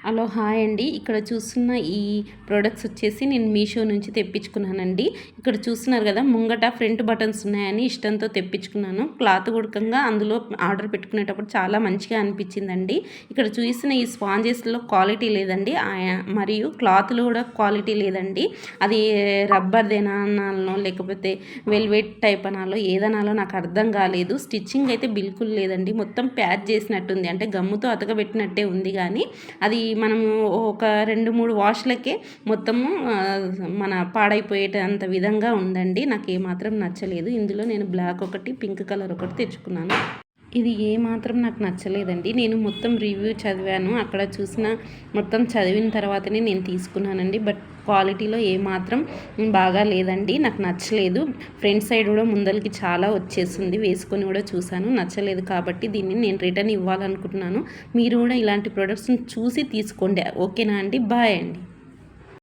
Hello hi అండి. ఇక్కడ చూస్తున్న ఈ ప్రొడక్ట్స్ వచ్చేసి నేను మీషో నుంచి తెప్పించుకున్నానండి. ఇక్కడ చూస్తున్నారు కదా, ముంగట ఫ్రంట్ బటన్స్ ఉన్నాయని ఇష్టంతో తెప్పించుకున్నాను. క్లాత్ ఉడకంగా అందులో ఆర్డర్ పెట్టుకునేటప్పుడు చాలా మంచిగా అనిపించిందండి. ఇక్కడ చూసిన ఈ స్పాంజెస్లో క్వాలిటీ లేదండి, మరియు క్లాత్లో కూడా క్వాలిటీ లేదండి. అది రబ్బర్దేనా అనాలో లేకపోతే వెల్వెట్ టైప్ అనాలో ఏదనాలో నాకు అర్థం కాలేదు. స్టిచ్చింగ్ అయితే బిల్కుల్ లేదండి, మొత్తం ప్యాచ్ చేసినట్టుంది, అంటే గమ్ముతో అతకబెట్టినట్టే ఉంది. కానీ అది మనము ఒక 2-3 వాష్లకే మొత్తము మన పాడైపోయేటంత విధంగా ఉందండి. నాకు ఏమాత్రం నచ్చలేదు. ఇందులో నేను బ్లాక్ ఒకటి, పింక్ కలర్ ఒకటి తెచ్చుకున్నాను. ఇది ఏమాత్రం నాకు నచ్చలేదండి. నేను మొత్తం రివ్యూ చదివాను, అక్కడ చూసిన మొత్తం చదివిన తర్వాతనే నేను తీసుకున్నానండి. బట్ క్వాలిటీలో ఏమాత్రం బాగా లేదండి, నాకు నచ్చలేదు. ఫ్రంట్ సైడ్ కూడా ముందలకి చాలా వచ్చేసింది, వేసుకొని కూడా చూశాను, నచ్చలేదు. కాబట్టి దీన్ని నేను రిటర్న్ ఇవ్వాలనుకుంటున్నాను. మీరు కూడా ఇలాంటి ప్రొడక్ట్స్ని చూసి తీసుకోండి. ఓకేనా అండి? బాయ్ అండి.